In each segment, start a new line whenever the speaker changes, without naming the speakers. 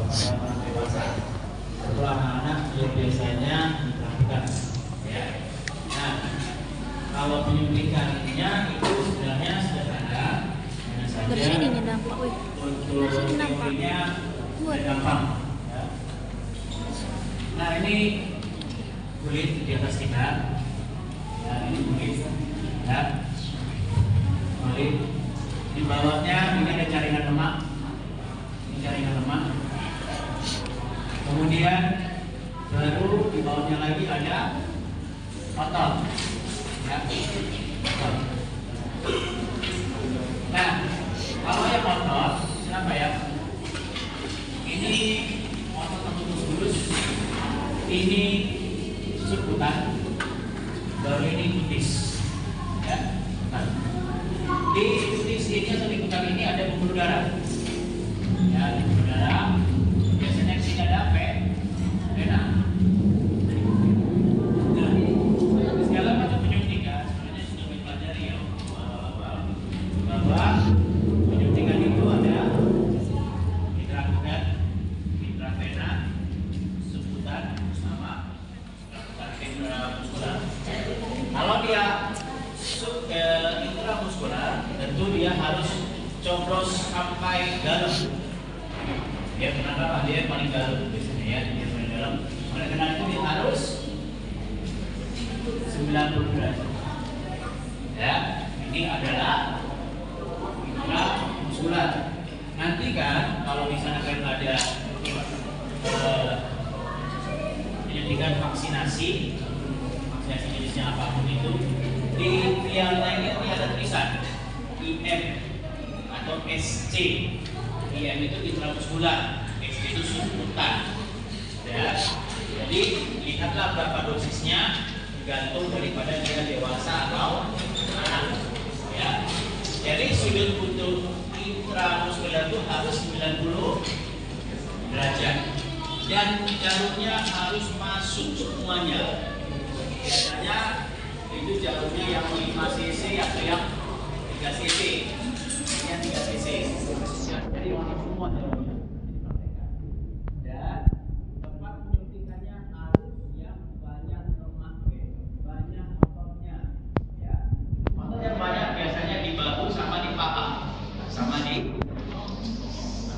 pada orang dewasa. Untuk anak-anak yang biasanya dilakukan. Ya. Nah, kalau penyuntikannya itu sebenarnya sederhana, hanya saja
dari sininya dampak, wih.
untuk teorinya gampang. Ya. Nah, ini kulit di atas kita. Ya, ini kulit. Ya. Kulit. Di bawahnya ini ada jaringan lemak. Ini jaringan lemak. Kemudian baru di bawahnya lagi ada otot. Ya. Otot. Nah, kalau yang otot, kenapa ya? Ini otot terputus lurus. Ini sukutan. Baru ini kutis. Ya. Nah, di kutis ini atau di kutan ini ada pembuluh darah. Ya, di pembuluh darah. Biasanya di sini ada vena. Nah, segala macam penyuntikan sebenarnya sudah dipelajari ya, bahwa penyuntikan itu ada intrakutan, intravena, subutan, sama intramuskular. Kalau dia intramuskular, tentu dia harus coblos sampai dalam. Dia kenapa? Dia paling dalam biasanya ya, dia paling dalam. Oleh karena itu dia harus 90 derajat. Ya, ini adalah intramuskular. Nanti kan kalau misalnya kan ada penyuntikan vaksinasi jenisnya apapun itu, di yang lainnya ini ada tulisan IM atau SC. IM itu intramuskular, SC itu subutan. Ya, jadi lihatlah berapa dosisnya, tergantung daripada dia dewasa atau anak. Ya, jadi sudut untuk intramuskular itu harus 90 derajat dan jarumnya harus masuk semuanya. Biasanya itu jarumnya yang 5 cc atau yang 3 cc. Yang 3 cc. Jadi masuk semua jarumnya. Dan tempat penyuntikannya harus yang banyak lemak, banyak ototnya. Ya. Otot yang banyak biasanya di bahu sama di paha, sama di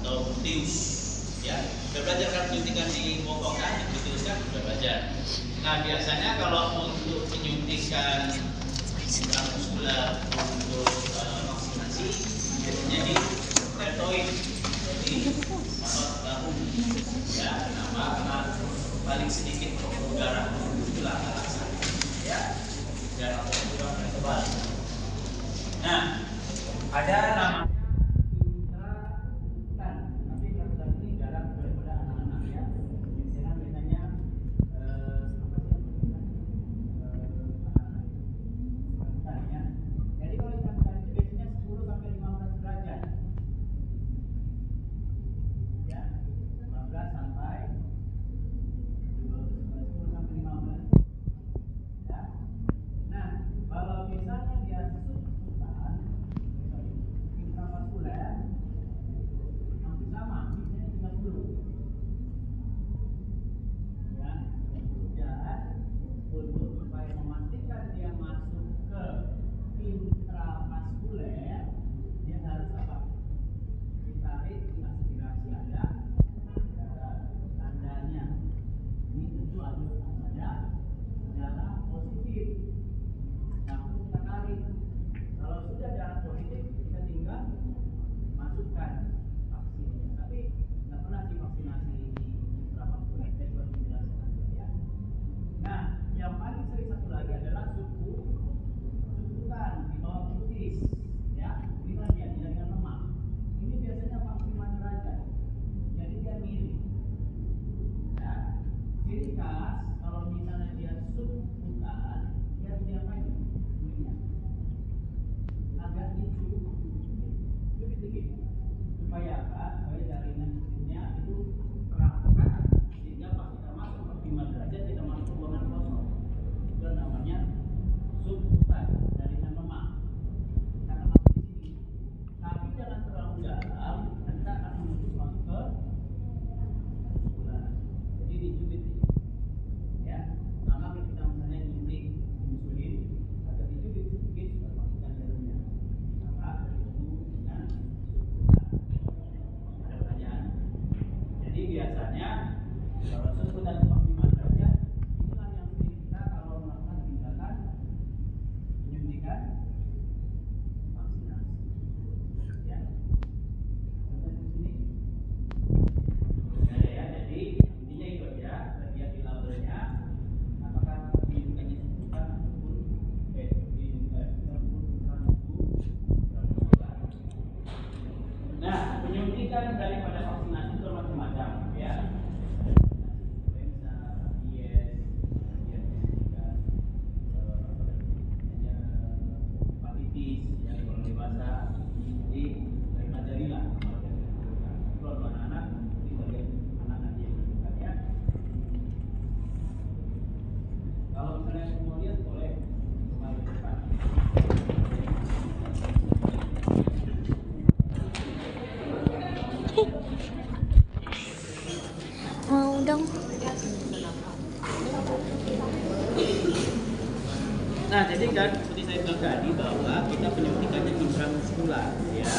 atau tius. Ya, sudah belajar kan penyuntikan di bokong kan, di tius kan sudah belajar. Nah, biasanya kalau untuk penyuntikan intramuskular untuk vaksinasi biasanya di deltoid, jadi otot bahu. Ya, kenapa? Karena paling sedikit pembuluh darah, itulah alasan. Ya, dan otot juga paling tebal. Nah, ada nama Jadi biasanya kalau sudah 45 derajat, inilah yang sering kita kalau melakukan tindakan penyuntikan vaksinasi. Ya. Sampai di sini. Ya, jadi intinya itu aja. Lihat di labelnya apakah penyuntikannya bukan ataupun nah, penyuntikan daripada vaksinasi itu macam-macam, ya. Influenza, rabies, kemudian penyuntikan hepatitis, ya kalau dewasa, jadi dari lah. Kalau anak-anak, itu dari anak-anak yang disuntikan, ya. Kalau misalnya mau lihat boleh kembali ke depan.
Mau dong.
Nah, jadi kan seperti saya bilang tadi bahwa kita penyuntikannya intramuskular, ya.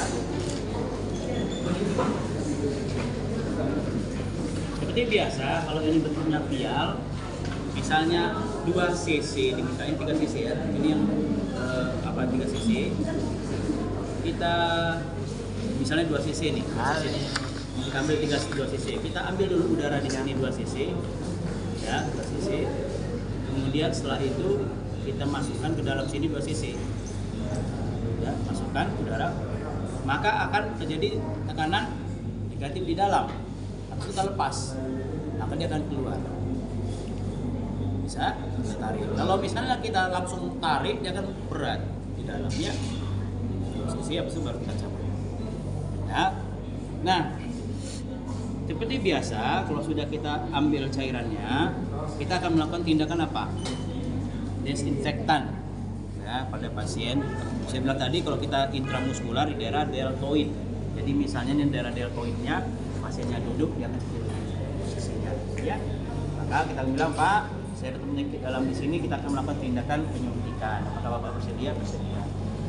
Seperti biasa, kalau ini bentuknya vial, misalnya 2 cc, misalnya 3 cc ya. Ini yang 3 cc. Kita misalnya 2 cc nih. Kita ambil 2 cc. Kita ambil dulu udara di sini 2 cc. Ya, 2 cc. Kemudian setelah itu kita masukkan ke dalam sini 2 cc. Ya, masukkan udara. Maka akan terjadi tekanan negatif di dalam. Habis kita lepas, maka dia akan keluar. Bisa kita tarik. Kalau misalnya kita langsung tarik, dia akan berat di dalamnya. 2 cc, habis itu baru kita cabut. Ya. Nah, seperti biasa, kalau sudah kita ambil cairannya, kita akan melakukan tindakan apa? Desinfektan, ya, pada pasien. Saya bilang tadi kalau kita intramuskular di daerah deltoid. Jadi misalnya di daerah deltoidnya pasiennya duduk di atas posisinya, ya. Maka kita bilang, Pak, saya ada penyakit dalam di sini, kita akan melakukan tindakan penyuntikan. Apakah Bapak bersedia? Bersedia.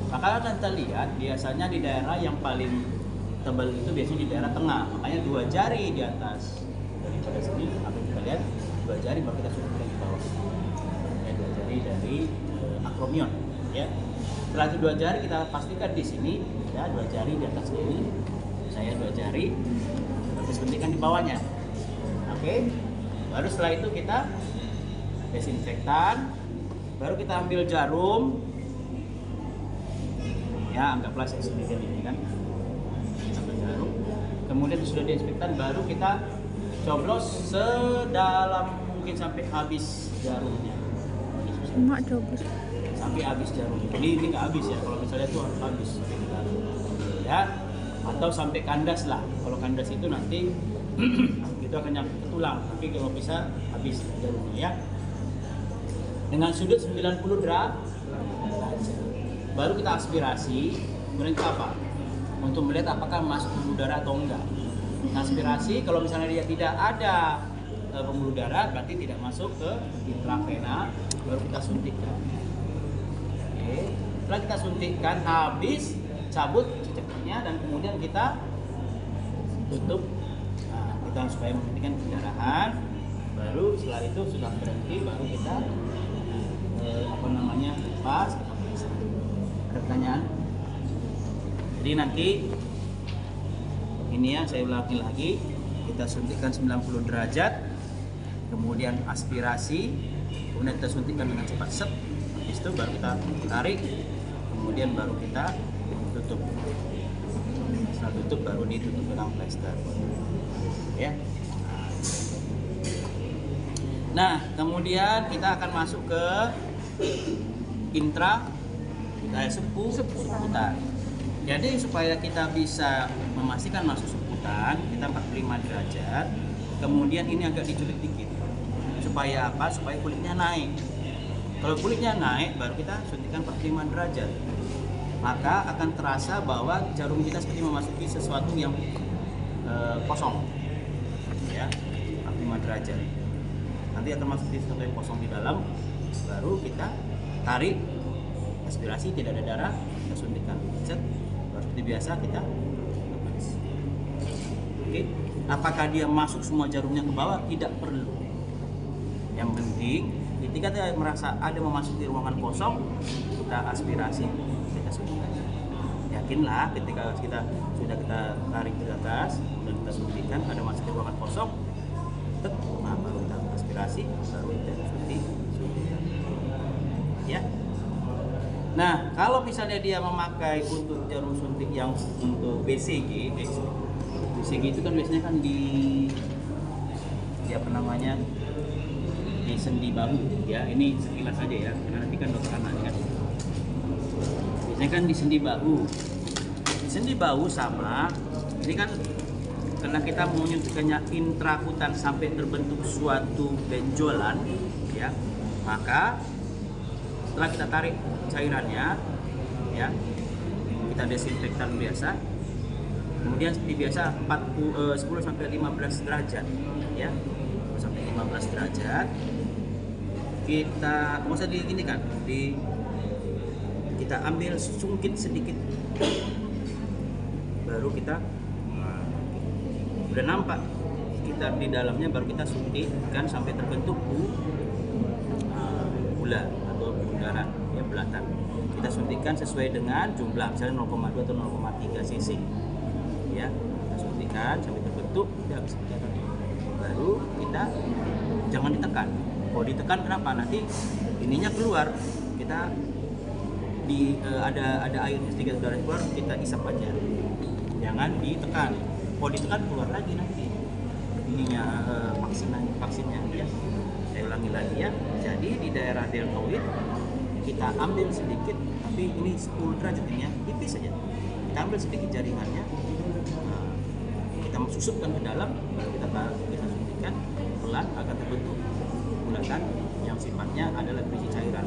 Maka kita lihat biasanya di daerah yang paling tebal itu biasanya di daerah tengah, makanya 2 jari di atas daripada sini. Apa kita lihat 2 jari baru kita suntikan di bawah. Ya, 2 jari dari akromion, ya. Setelah itu 2 jari kita pastikan di sini, ya, 2 jari di atas sini. Saya 2 jari, baru suntikan di bawahnya. Oke. Baru setelah itu kita desinfektan, baru kita ambil jarum. Ya, anggaplah saya suntikan ini kan. Kemudian sudah diinspektan, baru kita coblos sedalam mungkin sampai habis jarumnya.
Mak coba.
Sampai habis jarumnya. Ini nggak habis ya, kalau misalnya itu harus habis sampai ke dalam. Ya, atau sampai kandas lah. Kalau kandas itu nanti itu akan nyampe ke tulang. Tapi kalau bisa habis jarumnya, ya. Dengan sudut 90 derajat. Baru kita aspirasi. Kemudian kita apa? Untuk melihat apakah masuk pembuluh darah atau enggak. Aspirasi, kalau misalnya dia tidak ada pembuluh darah, berarti tidak masuk ke intravena, baru kita suntikkan. Oke. Setelah kita suntikkan, habis cabut cicaknya dan kemudian kita tutup. Nah, kita supaya menghentikan pendarahan. Baru setelah itu sudah berhenti, baru kita lepas. Kita periksa. Ada pertanyaan? Jadi nanti ini ya, saya ulangi lagi, kita suntikkan 90 derajat, kemudian aspirasi, kemudian kita suntikkan dengan cepat, set. Habis itu baru kita tarik, kemudian baru kita tutup. Setelah tutup baru ditutup dengan plester. Ya. Nah, kemudian kita akan masuk ke subkutan. Jadi supaya kita bisa memastikan masuk subkutan, kita 45 derajat. Kemudian ini agak diculik dikit. Supaya apa? Supaya kulitnya naik. Kalau kulitnya naik, baru kita suntikan 45 derajat. Maka akan terasa bahwa jarum kita seperti memasuki sesuatu yang kosong. Ya, 45 derajat. Nanti akan masuk di sesuatu yang kosong di dalam, baru kita tarik, aspirasi, tidak ada darah, kita suntikan. Set. Seperti biasa kita lepas. Oke. Apakah dia masuk semua jarumnya ke bawah? Tidak perlu. Yang penting ketika kita merasa ada memasuki ruangan kosong, kita aspirasi, kita suntikan. Yakinlah ketika kita tarik ke atas dan kita suntikan ada masuk ke ruangan kosong, baru kita aspirasi, baru kita suntikan. Ya. Nah, kalau misalnya dia memakai untuk jarum suntik yang untuk BCG itu kan biasanya kan di di sendi bahu ya. Ini sekilas saja ya, karena nanti kan dokter anak kan. Biasanya kan di sendi bahu. Di sendi bahu sama. Ini kan karena kita menyuntikannya intrakutan sampai terbentuk suatu benjolan ya. Maka setelah kita tarik cairannya ya, kita desinfektan biasa. Kemudian seperti biasa 10 sampai 15 derajat ya. 10 sampai 15 derajat. Kita mau gini kan, kita ambil sungkit sedikit. Baru kita udah nampak kita di dalamnya, baru kita suntikkan sampai terbentuk gula atau bundaran ya, belatan. Kita suntikkan sesuai dengan jumlah, misalnya 0,2 atau 0,3 cc ya. Kita suntikkan sampai terbentuk, baru kita jangan ditekan. Kalau ditekan kenapa? Nanti ininya keluar, kita ada airnya sedikit darah keluar, kita isap aja, jangan ditekan. Kalau ditekan keluar lagi nanti ininya vaksinnya ya. Saya ulangi lagi ya. Jadi di daerah deltoid kita ambil sedikit, tapi ini 10 derajat ini ya, tipis saja. Kita ambil sedikit jaringannya, kita susupkan ke dalam, baru kita suntikkan pelan agar terbentuk bulatan yang sifatnya adalah berisi cairan.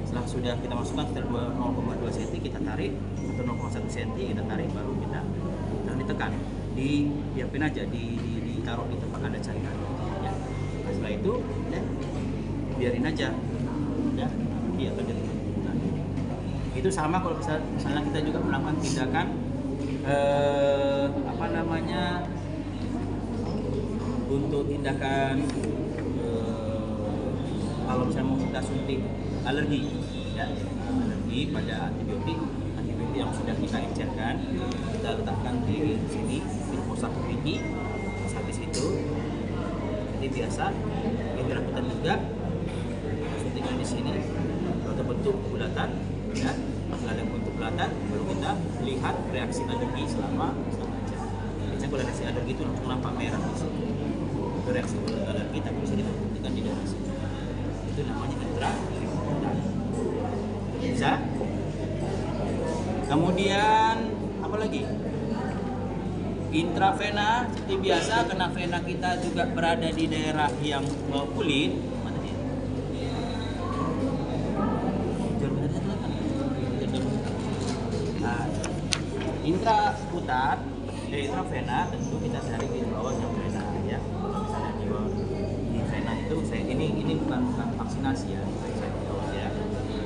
Setelah sudah kita masukkan sekitar 0,2 cm, kita tarik, atau 0,1 cm kita tarik, baru kita ditekan, diapin aja, ditaruh di tempat ada cairan ya. Nah, setelah itu ya, biarin aja ya, dia akan ditekan. Nah, itu sama kalau misalnya kita juga melakukan tindakan untuk tindakan kalau misalnya mau kita suntik alergi ya, alergi pada antibiotik yang sudah kita encerkan, kita letakkan di sini di pusat pipi. Habis itu jadi biasa intrakutan juga suntikan di sini, kalau terbentuk bulatan ya. Setelah ada bentuk bulatan, baru kita lihat reaksi alergi selama setengah jam. Biasanya kalau reaksi alergi itu langsung nampak merah di sini. Itu reaksi alergi, tapi bisa kita buktikan di daerah sini. Itu namanya intrakutan. Bisa. Kemudian apa lagi? Intravena seperti biasa, karena vena kita juga berada di daerah yang kulit. Mana dia? Nah, intrakutan, intravena tentu kita cari di bawahnya vena ya. Misalnya di vena itu ini bukan vaksinasi ya, ya.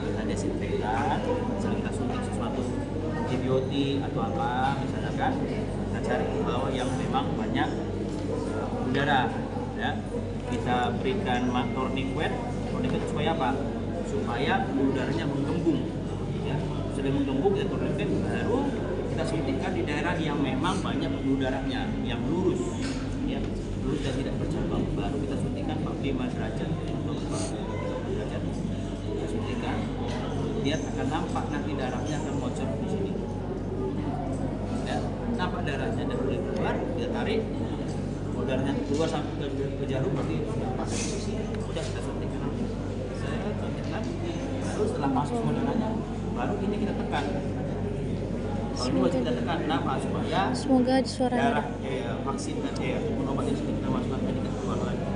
Kita desinfektan, misalnya kita suntik sesuatu antibiotik atau apa misalnya kan, kita cari di bawah yang memang banyak udara ya. Kita berikan tourniquet supaya apa? Supaya udaranya menggembung ya. Sudah menggembung kita tourniquet, baru kita suntikkan di daerah yang memang banyak udaranya, yang lurus ya, lurus dan tidak bercabang, baru kita suntikkan 45 derajat atau 45 derajat kita suntikkan. Dia akan nampak nanti darahnya akan bocor di sini ya, nampak darahnya dan boleh keluar, kita tarik, darahnya keluar sampai ke jarum, berarti sudah pas posisi, udah kita suntikkan, saya suntikkan, baru setelah masuk semua darahnya, baru ini kita tekan. Kalau ini wajib kita tekan, kenapa? Supaya
Semoga ada suaranya.
darah vaksin dan obat yang sudah kita masukkan tadi kita keluar lagi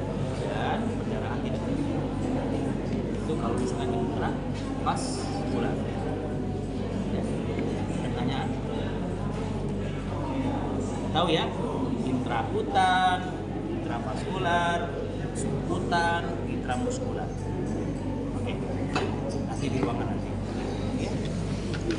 dan perdarahan tidak terjadi. Itu kalau misalkan ini terang pas bulan ya. Pertanyaan tahu ya, intrakutan, intravaskular, subkutan, intramuskular. Oke, nanti di ruangan